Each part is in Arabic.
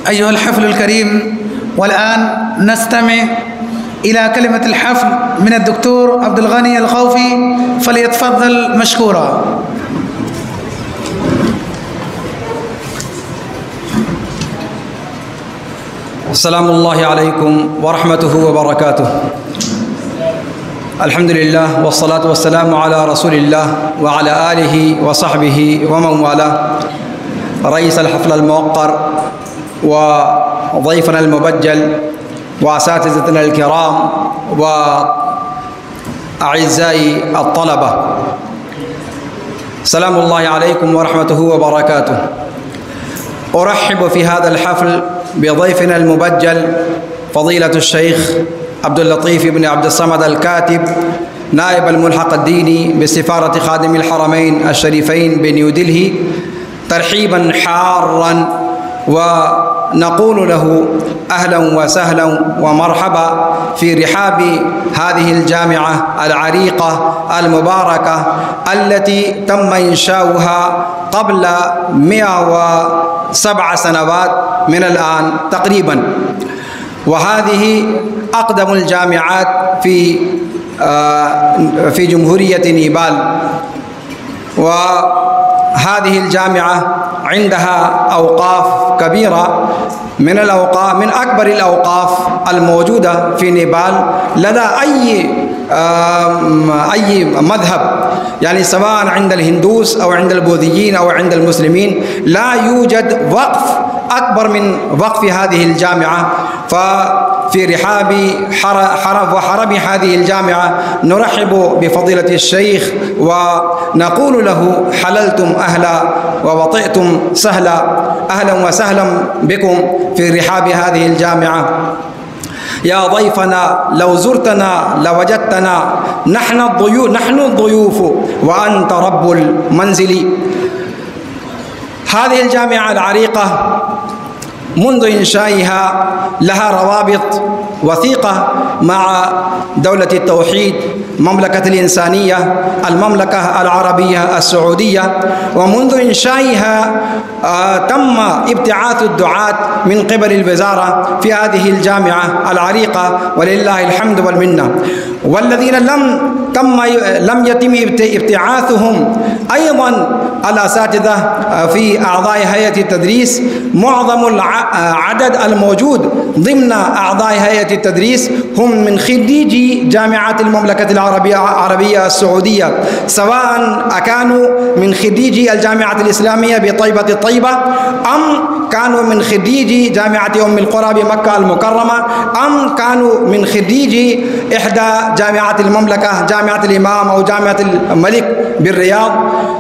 أيها الحفل الكريم، والآن نستمع إلى كلمة الحفل من الدكتور عبد الغني الخوفي، فليتفضل مشكورا. السلام الله عليكم ورحمته وبركاته. الحمد لله والصلاة والسلام على رسول الله وعلى آله وصحبه ومن والاه. رئيس الحفل الموقر وضيفنا المبجل وأساتذتنا الكرام وأعزائي الطلبة، سلام الله عليكم ورحمته وبركاته. أرحب في هذا الحفل بضيفنا المبجل فضيلة الشيخ عبد اللطيف بن عبد الصمد الكاتب، نائب الملحق الديني بسفارة خادم الحرمين الشريفين بنيودلهي، ترحيبا حارا، ونقول له أهلا وسهلا ومرحبا في رحاب هذه الجامعة العريقة المباركة التي تم إنشاؤها قبل 107 سنوات من الآن تقريبا، وهذه أقدم الجامعات في جمهورية نيبال. وهذه الجامعة عندها أوقاف كبيرة من أكبر الأوقاف الموجودة في نيبال لدى أي مذهب، يعني سواء عند الهندوس أو عند البوذيين أو عند المسلمين، لا يوجد وقف أكبر من وقف هذه الجامعة. ففي رحاب وحرم هذه الجامعة نرحب بفضيلة الشيخ ونقول له حللتم أهلا ووطئتم سهلا، أهلا وسهلا بكم في رحاب هذه الجامعة. يا ضيفنا لو زرتنا لوجدتنا نحن الضيوف وأنت رب المنزل. هذه الجامعة العريقة منذ إنشائها لها روابط وثيقة مع دولة التوحيد، مملكة الإنسانية، المملكة العربية السعودية. ومنذ إنشائها تم ابتعاث الدعاة من قبل الوزارة في هذه الجامعة العريقة، ولله الحمد والمنة. والذين لم يتم ابتعاثهم أيضا الأساتذة في أعضاء هيئة التدريس. معظم العدد الموجود ضمن أعضاء هيئة التدريس هم من خريجي جامعة المملكة العربية السعودية، سواء كانوا من خريجي الجامعة الإسلامية بطيبة الطيبة، أم كانوا من خريجي جامعة أم القرى بمكة المكرمة، أم كانوا من خريجي إحدى جامعة المملكة، جامعة الإمام أو جامعة الملك بالرياض.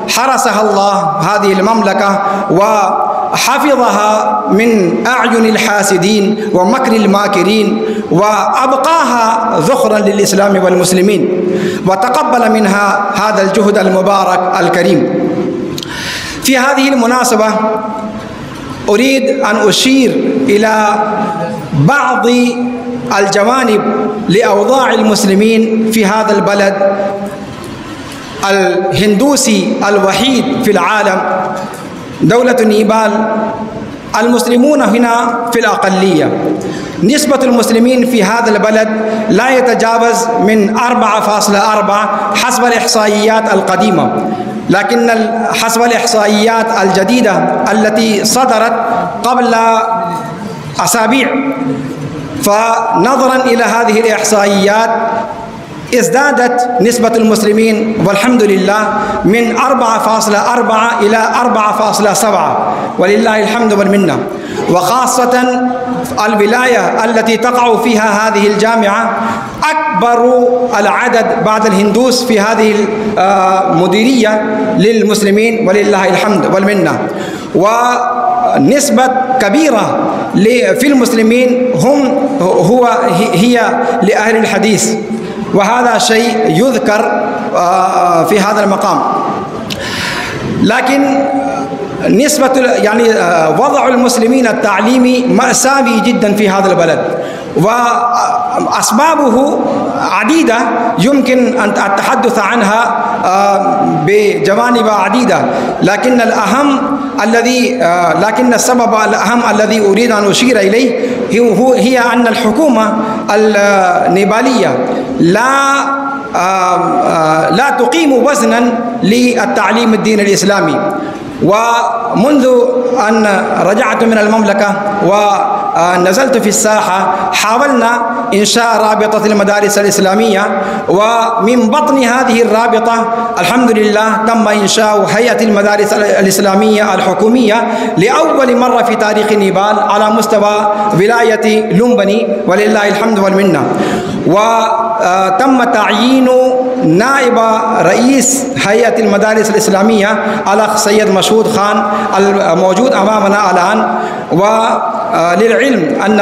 حرسها الله هذه المملكة وحفظها من أعين الحاسدين ومكر الماكرين، وأبقاها ذخرا للإسلام والمسلمين، وتقبل منها هذا الجهد المبارك الكريم. في هذه المناسبة أريد أن أشير إلى بعض الجوانب لأوضاع المسلمين في هذا البلد الهندوسي الوحيد في العالم، دولة نيبال. المسلمون هنا في الأقلية. نسبة المسلمين في هذا البلد لا يتجاوز من 4.4 حسب الإحصائيات القديمة، لكن حسب الإحصائيات الجديدة التي صدرت قبل أسابيع، فنظرا إلى هذه الإحصائيات ازدادت نسبة المسلمين والحمد لله من 4.4 إلى 4.7، ولله الحمد والمنة. وخاصة الولاية التي تقع فيها هذه الجامعة أكبر العدد بعد الهندوس في هذه المديرية للمسلمين، ولله الحمد والمنة. ونسبة كبيرة في المسلمين هي لأهل الحديث، وهذا شيء يذكر في هذا المقام. لكن نسبة وضع المسلمين التعليمي مأساوي جدا في هذا البلد، وأسبابه عديدة يمكن أن التحدث عنها بجوانب عديدة، لكن السبب الأهم الذي أريد أن أشير إليه هي أن الحكومة النيبالية لا تقيم وزنا للتعليم الدين الإسلامي. ومنذ أن رجعت من المملكة ونزلت في الساحة حاولنا إنشاء رابطة المدارس الإسلامية، ومن بطن هذه الرابطة الحمد لله تم إنشاء هيئة المدارس الإسلامية الحكومية لأول مرة في تاريخ نيبال على مستوى ولاية لومبني ولله الحمد والمنة. وتم تعيين نائب رئيس هيئة المدارس الإسلامية الأخ سيد مشهود خان الموجود أمامنا الآن. وللعلم أن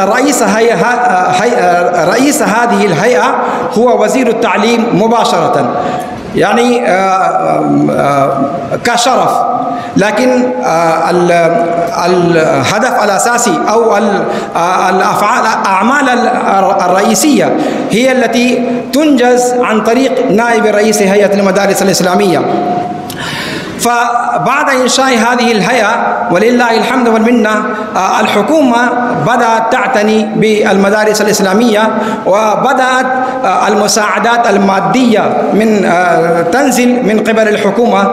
رئيس هذه الهيئة هو وزير التعليم مباشرة، يعني كشرف. لكن الهدف الأساسي أو الأعمال الرئيسية هي التي تنجز عن طريق نائب رئيس هيئة المدارس الإسلامية. فبعد إنشاء هذه الهيئة ولله الحمد والمنة الحكومة بدأت تعتني بالمدارس الإسلامية، وبدأت المساعدات المادية تنزل من قبل الحكومة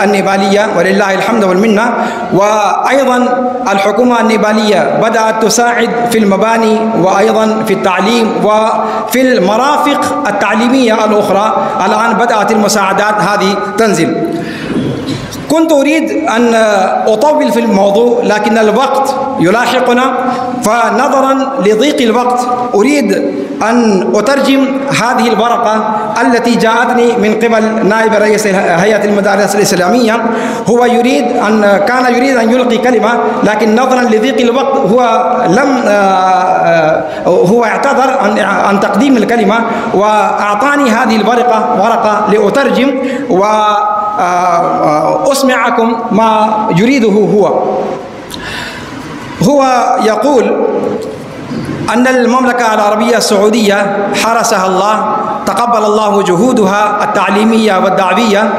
النيبالية ولله الحمد والمنة. وأيضا الحكومة النيبالية بدأت تساعد في المباني وأيضا في التعليم وفي المرافق التعليمية الأخرى. الآن بدأت المساعدات هذه تنزل. كنت أريد أن أطول في الموضوع لكن الوقت يلاحقنا، فنظرا لضيق الوقت أريد أن أترجم هذه الورقة التي جاءتني من قبل نائب رئيس هيئة المدارس الإسلامية. كان يريد أن يلقي كلمة، لكن نظرا لضيق الوقت هو اعتذر عن تقديم الكلمة، وأعطاني هذه ورقة لأترجم وأسمعكم ما يريده هو يقول أن المملكة العربية السعودية حرسها الله، تقبل الله جهودها التعليمية والدعوية.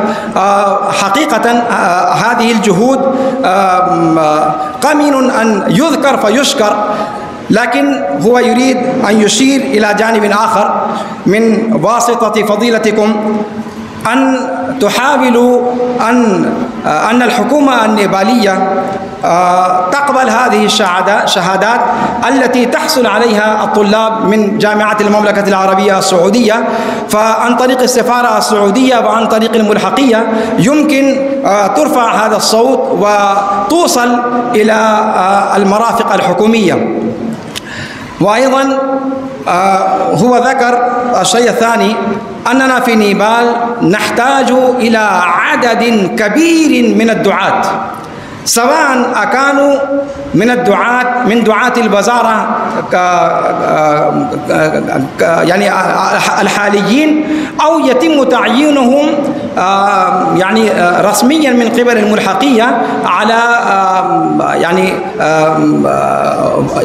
حقيقة هذه الجهود قمن أن يذكر فيشكر، لكن هو يريد أن يشير إلى جانب آخر من واسطة فضيلتكم، أن تحاولوا أن الحكومة النيبالية تقبل هذه الشهادات التي تحصل عليها الطلاب من جامعة المملكة العربية السعودية. فعن طريق السفارة السعودية وعن طريق الملحقية يمكن ترفع هذا الصوت وتوصل إلى المرافق الحكومية. وأيضا هو ذكر الشيء الثاني أننا في نيبال نحتاج إلى عدد كبير من الدعاة، سواء أكانوا من دعاة الوزارة يعني الحاليين، أو يتم تعيينهم يعني رسميا من قبل الملحقية على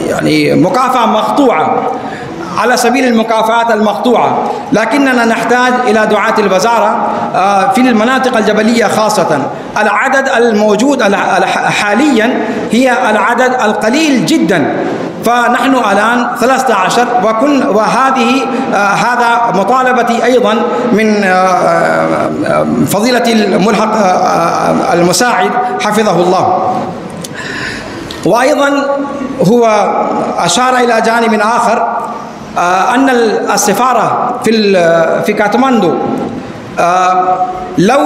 يعني مكافأة مقطوعة، على سبيل المكافآت المقطوعة. لكننا نحتاج إلى دعاة الوزارة في المناطق الجبلية خاصة. العدد الموجود حاليا هي العدد القليل جدا، فنحن الآن 13 هذا مطالبتي أيضا من فضيلة الملحق المساعد حفظه الله. وأيضا هو أشار إلى جانب آخر، أن السفارة في كاتماندو لو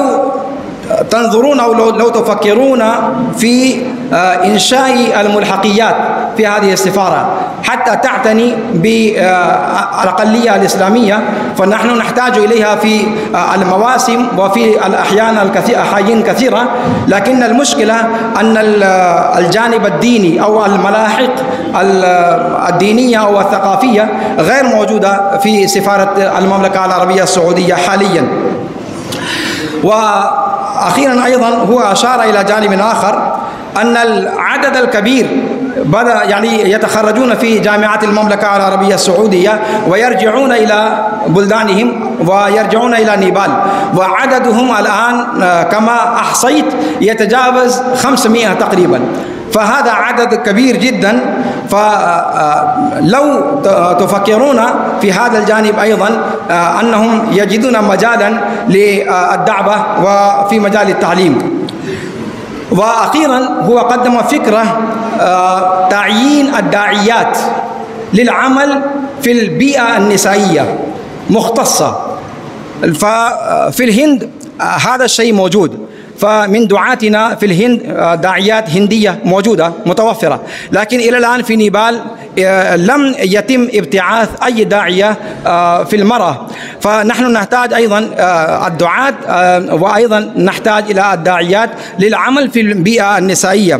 تنظرون أو لو تفكرون في إنشاء الملحقيات في هذه السفارة حتى تعتني بالأقلية الإسلامية، فنحن نحتاج إليها في المواسم وفي أحيان كثيرة. لكن المشكلة أن الجانب الديني أو الملاحق الدينية أو الثقافية غير موجودة في سفارة المملكة العربية السعودية حاليا. وأخيرا أيضا هو أشار إلى جانب آخر، أن العدد الكبير بدأ يعني يتخرجون في جامعات المملكة العربية السعودية ويرجعون إلى بلدانهم ويرجعون إلى نيبال، وعددهم الآن كما أحصيت يتجاوز 500 تقريبا، فهذا عدد كبير جدا. فلو تفكرون في هذا الجانب أيضا أنهم يجدون مجالا للدعوة وفي مجال التعليم. وأخيرا هو قدم فكرة تعيين الداعيات للعمل في البيئة النسائية مختصة. ففي الهند هذا الشيء موجود، فمن دعاتنا في الهند داعيات هندية موجودة متوفرة، لكن إلى الآن في نيبال لم يتم ابتعاث أي داعية في المرأة. فنحن نحتاج أيضا الدعاة وأيضا نحتاج إلى الداعيات للعمل في البيئة النسائية.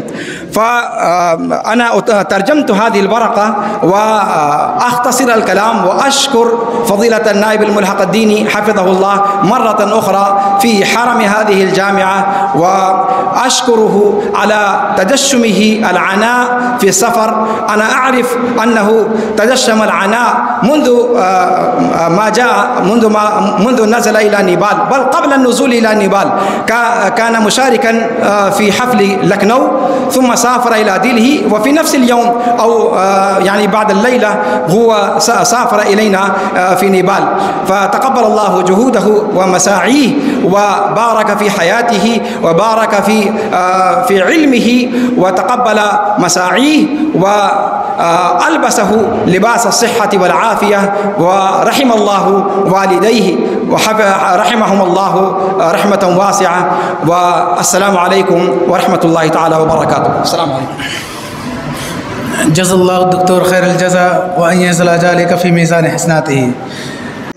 فأنا ترجمت هذه الورقة وأختصر الكلام وأشكر فضيلة النائب الملحق الديني حفظه الله مرة أخرى في حرم هذه الجامعة، وأشكره على تجشمه العناء في السفر. أنا أعرف أنه تجشم العناء منذ ما جاء منذ نزل إلى نيبال، بل قبل النزول إلى نيبال كان مشاركا في حفل لكنو، ثم سافر إلى ديلهي، وفي نفس اليوم أو يعني بعد الليلة هو سافر إلينا في نيبال. فتقبل الله جهوده ومساعيه وبارك في حياته وبارك في علمه وتقبل مساعيه وألبسه لباس الصحة والعافية، ورحم الله والديه ورحمهم الله رحمة واسعة. والسلام عليكم ورحمة الله تعالى وبركاته. السلام عليكم. جزا الله الدكتور خير الجزاء وأن ينزل ذلك في ميزان حسناته.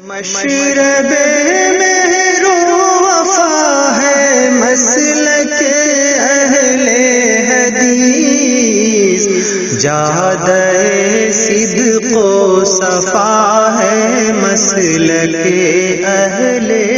मशरब मेहरो वफा है मसलक अहले हदीस, जादे सिद्क़ो सफ़ा है मसलक अहले